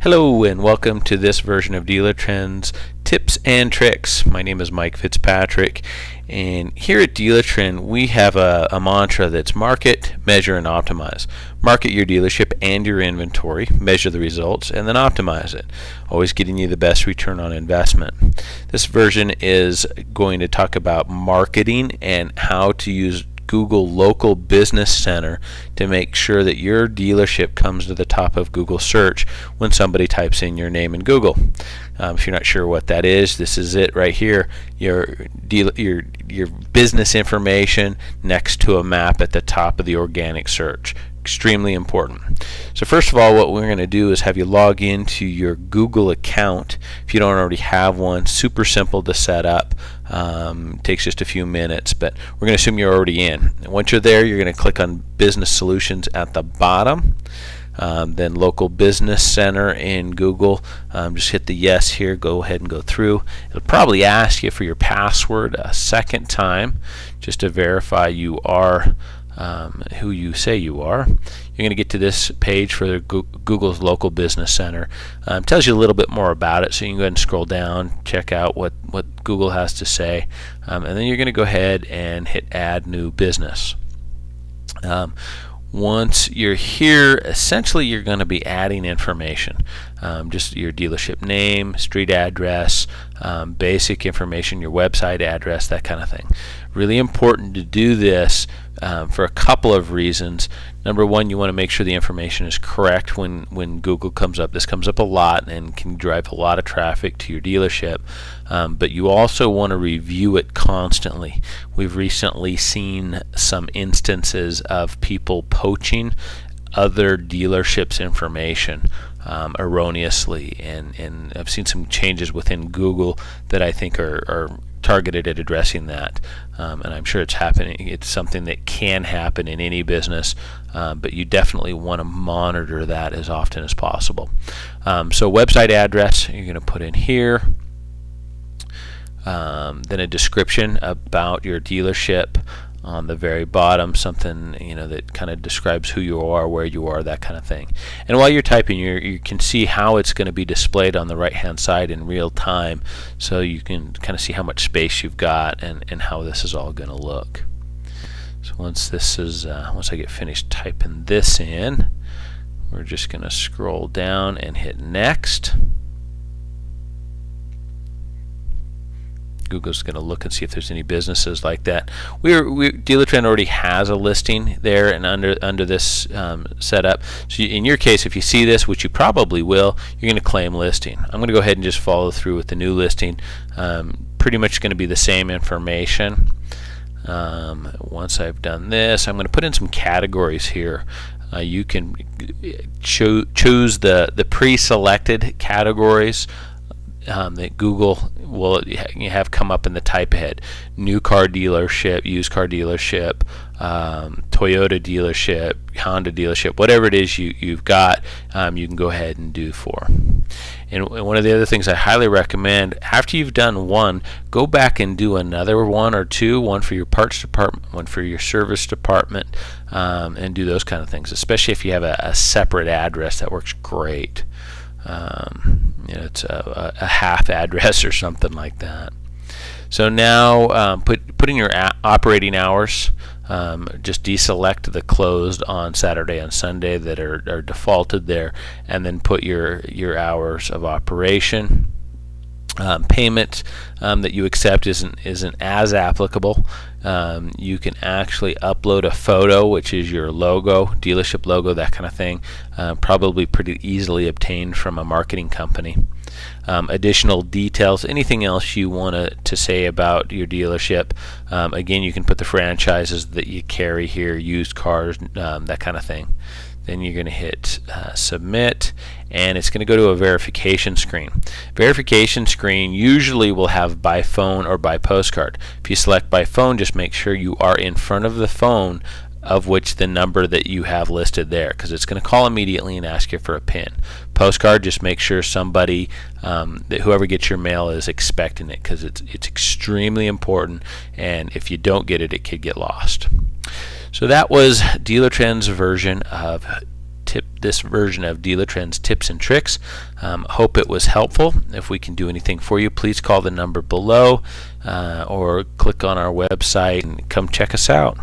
Hello and welcome to this version of Dealer Trends Tips and Tricks. My name is Mike Fitzpatrick, and here at Dealer Trend we have a mantra that's market, measure, and optimize. Market your dealership and your inventory, measure the results, and then optimize it, always getting you the best return on investment. This version is going to talk about marketing and how to use Google Local Business Center to make sure that your dealership comes to the top of Google search when somebody types in your name in Google. If you're not sure what that is, this is it right here. Your business information next to a map at the top of the organic search. Extremely important. So first of all, what we're going to do is have you log into your Google account if you don't already have one. Super simple to set up. Takes just a few minutes, but we're going to assume you're already in. And once you're there, you're going to click on Business Solutions at the bottom. Then Local Business Center in Google. Just hit the yes here. Go ahead and go through. It'll probably ask you for your password a second time just to verify you are who you say you are. You're going to get to this page for Google's Local Business Center. Tells you a little bit more about it, so you can go ahead and scroll down, check out what Google has to say, and then you're going to go ahead and hit Add New Business. Once you're here, essentially you're going to be adding information, just your dealership name, street address, basic information, your website address, that kind of thing. Really important to do this for a couple of reasons. Number one, you want to make sure the information is correct when Google comes up. This comes up a lot and can drive a lot of traffic to your dealership, but you also want to review it constantly. We've recently seen some instances of people poaching other dealerships' information erroneously, and I've seen some changes within Google that I think are targeted at addressing that, and I'm sure it's happening. It's something that can happen in any business, but you definitely want to monitor that as often as possible. So website address you're going to put in here, then a description about your dealership on the very bottom, something that kind of describes who you are, where you are, that kind of thing. And while you're typing, you can see how it's going to be displayed on the right hand side in real time, so you can kind of see how much space you've got and how this is all going to look. So once I get finished typing this in, we're just going to scroll down and hit next. Google's going to look and see if there's any businesses like that. Dealer Trend already has a listing there and under this setup. So in your case, if you see this, which you probably will, you're going to claim listing. I'm going to go ahead and just follow through with the new listing. Pretty much going to be the same information. Once I've done this, I'm going to put in some categories here. You can choose the pre-selected categories that Google will have come up in the type ahead. New car dealership, used car dealership, Toyota dealership, Honda dealership, whatever it is you've got, you can go ahead and do for. And one of the other things I highly recommend, after you've done one, go back and do another one or two, one for your parts department, one for your service department, and do those kind of things, especially if you have a separate address. That works great. It's a half address or something like that. So now put in your operating hours. Just deselect the closed on Saturday and Sunday that are defaulted there, and then put your hours of operation. Payment that you accept isn't as applicable. You can actually upload a photo, which is your logo, dealership logo, that kind of thing, probably pretty easily obtained from a marketing company. Additional details, anything else you want to say about your dealership. Again, you can put the franchises that you carry here, used cars, that kind of thing. Then you're going to hit submit, and it's going to go to a verification screen. Verification screen usually will have by phone or by postcard. If you select by phone, just make sure you are in front of the phone of which the number that you have listed there, because it's going to call immediately and ask you for a PIN. Postcard, just make sure somebody, that whoever gets your mail is expecting it, because it's extremely important, and if you don't get it, it could get lost. So that was Dealer Trend's version of this version of Dealertrend's tips and tricks. Hope it was helpful. If we can do anything for you, please call the number below or click on our website and come check us out.